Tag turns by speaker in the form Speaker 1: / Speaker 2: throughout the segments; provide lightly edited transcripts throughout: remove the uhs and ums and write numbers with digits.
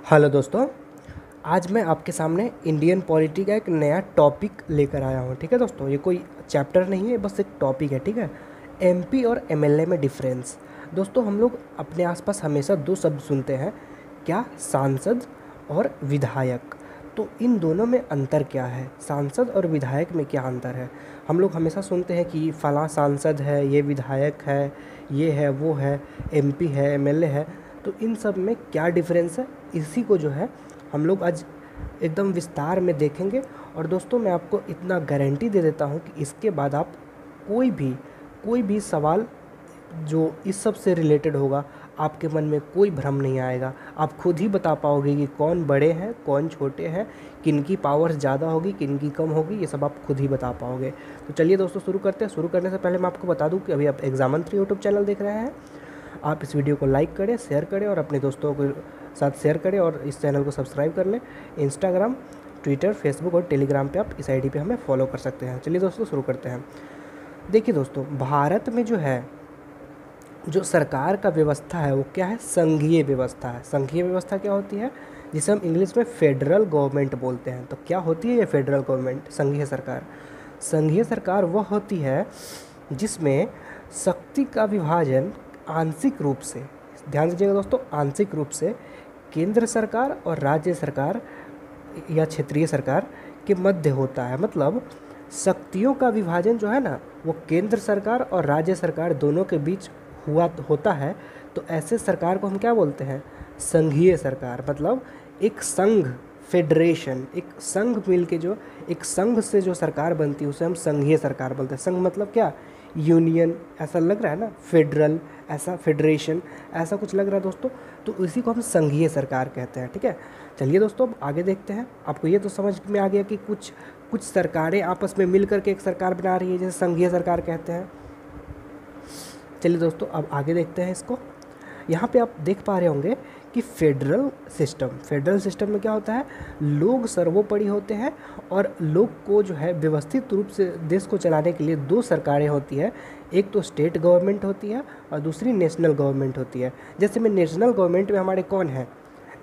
Speaker 1: Hello दोस्तों, आज मैं आपके सामने इंडियन पॉलिटी का एक नया टॉपिक लेकर आया हूँ। ठीक है दोस्तों, ये कोई चैप्टर नहीं है, बस एक टॉपिक है। ठीक है, एमपी और एमएलए में डिफरेंस। दोस्तों, हम लोग अपने आसपास हमेशा दो शब्द सुनते हैं, क्या? सांसद और विधायक। तो इन दोनों में अंतर क्या है? सांसद और विधायक में क्या अंतर है? हम लोग हमेशा सुनते हैं कि फलां सांसद है, ये विधायक है, ये है, वो है, एमपी है, एमएलए है। तो इन सब में क्या डिफरेंस है, इसी को जो है हम लोग आज एकदम विस्तार में देखेंगे। और दोस्तों, मैं आपको इतना गारंटी दे देता हूँ कि इसके बाद आप कोई भी सवाल जो इस सब से रिलेटेड होगा, आपके मन में कोई भ्रम नहीं आएगा। आप खुद ही बता पाओगे कि कौन बड़े हैं, कौन छोटे हैं, किन की पावर्स ज़्यादा होगी, किन की कम होगी, ये सब आप खुद ही बता पाओगे। तो चलिए दोस्तों, शुरू करते हैं। शुरू करने से पहले मैं आपको बता दूं कि अभी आप एग्जामन3 यूट्यूब चैनल देख रहे हैं। आप इस वीडियो को लाइक करें, शेयर करें और अपने दोस्तों के साथ शेयर करें और इस चैनल को सब्सक्राइब कर लें। इंस्टाग्राम, ट्विटर, फेसबुक और टेलीग्राम पे आप इस आईडी पे हमें फॉलो कर सकते हैं। चलिए दोस्तों, शुरू करते हैं। देखिए दोस्तों, भारत में जो है, जो सरकार का व्यवस्था है वो क्या है? संघीय व्यवस्था है। संघीय व्यवस्था क्या होती है? जिसे हम इंग्लिश में फेडरल गवर्नमेंट बोलते हैं। तो क्या होती है ये फेडरल गवर्नमेंट, संघीय सरकार? संघीय सरकार वह होती है जिसमें शक्ति का विभाजन आंशिक रूप से, ध्यान दीजिएगा दोस्तों, आंशिक रूप से केंद्र सरकार और राज्य सरकार या क्षेत्रीय सरकार के मध्य होता है। मतलब शक्तियों का विभाजन जो है ना, वो केंद्र सरकार और राज्य सरकार दोनों के बीच होता है। तो ऐसे सरकार को हम क्या बोलते हैं? संघीय सरकार। मतलब एक संघ, फेडरेशन, एक संघ मिल के जो एक संघ से जो सरकार बनती है उसे हम संघीय सरकार बोलते हैं। संघ मतलब क्या? यूनियन, ऐसा लग रहा है ना, फेडरल, ऐसा फेडरेशन, ऐसा कुछ लग रहा है दोस्तों। तो इसी को हम संघीय सरकार कहते हैं। ठीक है, चलिए दोस्तों, अब आगे देखते हैं। आपको ये तो समझ में आ गया कि कुछ कुछ सरकारें आपस में मिल करके एक सरकार बना रही है, जैसे संघीय सरकार कहते हैं। चलिए दोस्तों, अब आगे देखते हैं इसको। यहाँ पे आप देख पा रहे होंगे कि फेडरल सिस्टम में क्या होता है? लोग सर्वोपरि होते हैं और लोग को जो है व्यवस्थित रूप से देश को चलाने के लिए दो सरकारें होती है। एक तो स्टेट गवर्नमेंट होती है और दूसरी नेशनल गवर्नमेंट होती है। जैसे में नेशनल गवर्नमेंट में हमारे कौन है?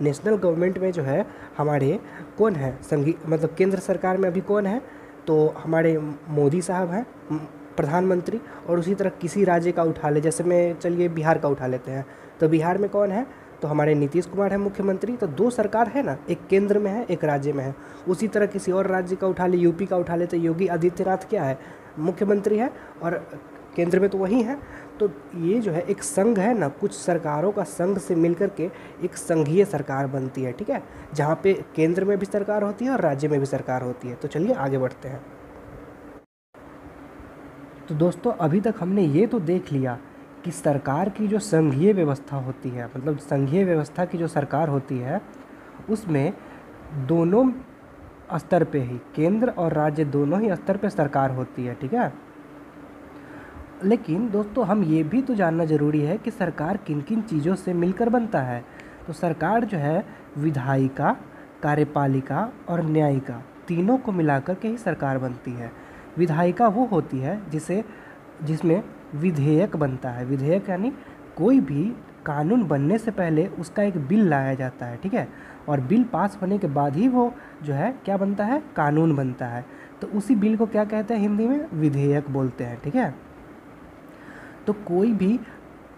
Speaker 1: नेशनल गवर्नमेंट में जो है हमारे कौन है? मतलब केंद्र सरकार में अभी कौन है? तो हमारे मोदी साहब हैं प्रधानमंत्री। और उसी तरह किसी राज्य का उठा ले, जैसे मैं चलिए बिहार का उठा लेते हैं, तो बिहार में कौन है? तो हमारे नीतीश कुमार है मुख्यमंत्री। तो दो सरकार है ना, एक केंद्र में है, एक राज्य में है। उसी तरह किसी और राज्य का उठा ले, यूपी का उठा ले, तो योगी आदित्यनाथ क्या है? मुख्यमंत्री है और केंद्र में तो वही है। तो ये जो है एक संघ है ना, कुछ सरकारों का संघ से मिलकर के एक संघीय सरकार बनती है। ठीक है, जहाँ पे केंद्र में भी सरकार होती है और राज्य में भी सरकार होती है। तो चलिए आगे बढ़ते हैं। तो दोस्तों, अभी तक हमने ये तो देख लिया कि सरकार की जो संघीय व्यवस्था होती है, मतलब संघीय व्यवस्था की जो सरकार होती है, उसमें दोनों स्तर पे ही, केंद्र और राज्य दोनों ही स्तर पे सरकार होती है। ठीक है, लेकिन दोस्तों हम ये भी तो जानना ज़रूरी है कि सरकार किन किन चीज़ों से मिलकर बनता है। तो सरकार जो है विधायिका, कार्यपालिका और न्यायिका, तीनों को मिलाकर के ही सरकार बनती है। विधायिका वो होती है जिसमें विधेयक बनता है। विधेयक यानी कोई भी कानून बनने से पहले उसका एक बिल लाया जाता है। ठीक है, और बिल पास होने के बाद ही वो जो है क्या बनता है? कानून बनता है। तो उसी बिल को क्या कहते हैं? हिंदी में विधेयक बोलते हैं। ठीक है, तो कोई भी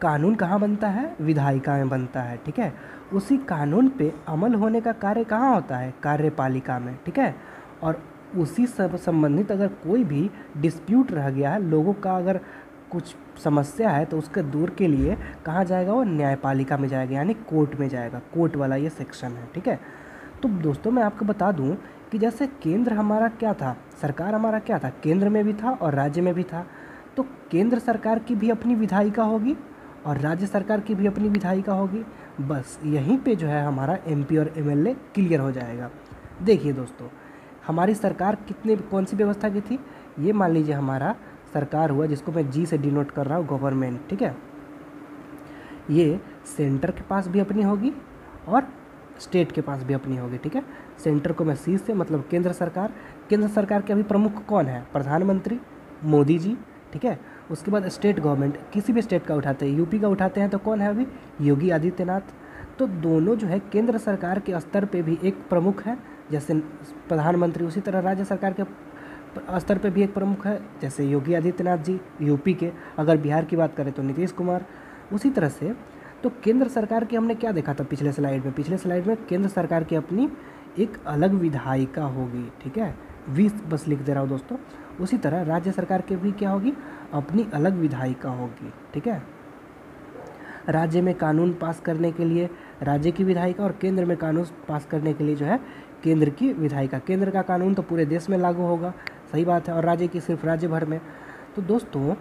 Speaker 1: कानून कहाँ बनता है? विधायिका में बनता है। ठीक है, उसी कानून पे अमल होने का कार्य कहाँ होता है? कार्यपालिका में। ठीक है, और उसी सब संबंधित अगर कोई भी डिस्प्यूट रह गया है, लोगों का अगर कुछ समस्या है, तो उसके दूर के लिए कहाँ जाएगा? वो न्यायपालिका में जाएगा, यानी कोर्ट में जाएगा। कोर्ट वाला ये सेक्शन है। ठीक है, तो दोस्तों मैं आपको बता दूं कि जैसे केंद्र हमारा क्या था, सरकार हमारा क्या था? केंद्र में भी था और राज्य में भी था। तो केंद्र सरकार की भी अपनी विधायिका होगी और राज्य सरकार की भी अपनी विधायिका होगी। बस यहीं पे जो है हमारा एमपी और एमएलए क्लियर हो जाएगा। देखिए दोस्तों, हमारी सरकार कौन सी व्यवस्था की थी? ये मान लीजिए हमारा सरकार हुआ, जिसको मैं जी से डिनोट कर रहा हूँ, गवर्नमेंट। ठीक है, ये सेंटर के पास भी अपनी होगी और स्टेट के पास भी अपनी होगी। ठीक है, सेंटर को मैं सी से, मतलब केंद्र सरकार के अभी प्रमुख कौन है? प्रधानमंत्री मोदी जी। ठीक है, उसके बाद स्टेट गवर्नमेंट, किसी भी स्टेट का उठाते हैं, यूपी का उठाते हैं तो कौन है अभी? योगी आदित्यनाथ। तो दोनों जो है केंद्र सरकार के स्तर पे भी एक प्रमुख है जैसे प्रधानमंत्री, उसी तरह राज्य सरकार के स्तर पे भी एक प्रमुख है जैसे योगी आदित्यनाथ जी यूपी के। अगर बिहार की बात करें तो नीतीश कुमार। उसी तरह से तो केंद्र सरकार की हमने क्या देखा था पिछले स्लाइड में केंद्र सरकार की अपनी एक अलग विधायिका होगी, ठीक है, 20 बस लिख दे रहा हूँ दोस्तों। उसी तरह राज्य सरकार की भी क्या होगी, अपनी अलग विधायिका होगी, ठीक है। राज्य में कानून पास करने के लिए राज्य की विधायिका और केंद्र में कानून पास करने के लिए जो है केंद्र की विधायिका। केंद्र का कानून तो पूरे देश में लागू होगा, सही बात है, और राज्य की सिर्फ राज्य भर में। तो दोस्तों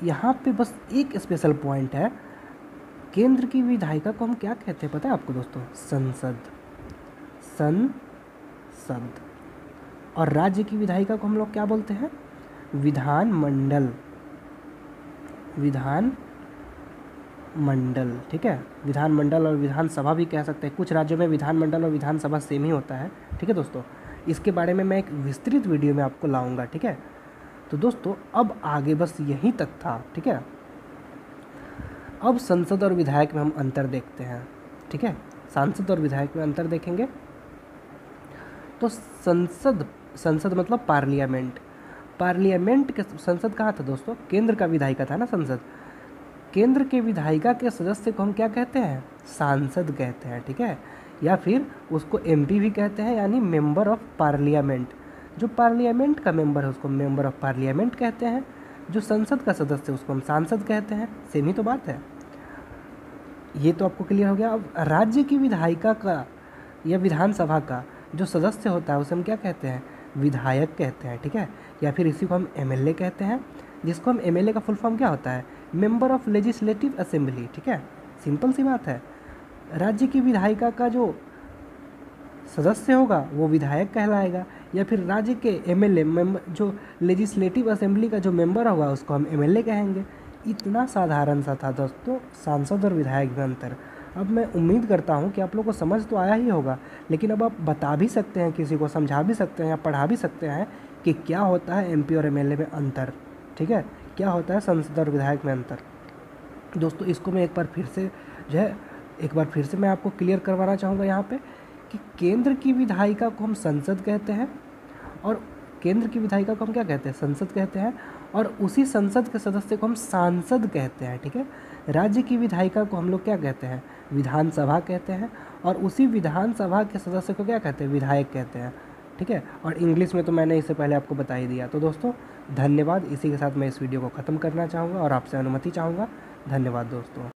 Speaker 1: यहाँ पे बस एक स्पेशल पॉइंट है, केंद्र की विधायिका को हम क्या कहते हैं पता है आपको दोस्तों, संसद। और राज्य की विधायिका को हम लोग क्या बोलते हैं, विधानमंडल, ठीक है। विधानमंडल और विधानसभा भी कह सकते हैं, कुछ राज्यों में विधानमंडल और विधानसभा सेम ही होता है, ठीक है दोस्तों। इसके बारे में मैं एक विस्तृत वीडियो में आपको लाऊंगा, ठीक है। तो दोस्तों अब आगे बस यहीं तक था, ठीक है। अब संसद और विधायक में हम अंतर देखते हैं, ठीक है। सांसद और विधायक में अंतर देखेंगे तो संसद मतलब पार्लियामेंट के संसद कहाँ था दोस्तों, केंद्र का विधायिका था ना संसद। केंद्र के विधायिका के सदस्य को हम क्या कहते हैं, सांसद कहते हैं, ठीक है। या फिर उसको एमपी भी कहते हैं, यानी मेंबर ऑफ पार्लियामेंट। जो पार्लियामेंट का मेंबर है उसको मेंबर ऑफ पार्लियामेंट कहते हैं, जो संसद का सदस्य है उसको हम सांसद कहते हैं। सेम ही तो बात है, ये तो आपको क्लियर हो गया। अब राज्य की विधायिका का या विधानसभा का जो सदस्य होता है उसे हम क्या कहते हैं, विधायक कहते हैं, ठीक है। या फिर इसी को हम एमएलए कहते हैं, जिसको हम एमएलए का फुल फॉर्म क्या होता है, मेंबर ऑफ लेजिस्लेटिव असेंबली, ठीक है। सिंपल सी बात है, राज्य की विधायिका का जो सदस्य होगा वो विधायक कहलाएगा, या फिर राज्य के एमएलए जो लेजिस्लेटिव असेंबली का जो मेंबर होगा उसको हम एमएलए कहेंगे। इतना साधारण सा था दोस्तों सांसद और विधायक में अंतर। अब मैं उम्मीद करता हूँ कि आप लोगों को समझ तो आया ही होगा, लेकिन अब आप बता भी सकते हैं, किसी को समझा भी सकते हैं या पढ़ा भी सकते हैं कि क्या होता है एमपी और एमएलए में अंतर, ठीक है, क्या होता है संसद और विधायक में अंतर। दोस्तों इसको मैं एक बार फिर से मैं आपको क्लियर करवाना चाहूँगा यहाँ पे कि केंद्र की विधायिका को हम संसद कहते हैं, और केंद्र की विधायिका को हम क्या कहते हैं, संसद कहते हैं, और उसी संसद के सदस्य को हम सांसद कहते हैं, ठीक है। राज्य की विधायिका को हम लोग क्या कहते हैं, विधानसभा कहते हैं, और उसी विधानसभा के सदस्य को क्या कहते हैं, विधायक कहते हैं, ठीक है। और इंग्लिश में तो मैंने इससे पहले आपको बता ही दिया। तो दोस्तों धन्यवाद, इसी के साथ मैं इस वीडियो को ख़त्म करना चाहूँगा और आपसे अनुमति चाहूँगा। धन्यवाद दोस्तों।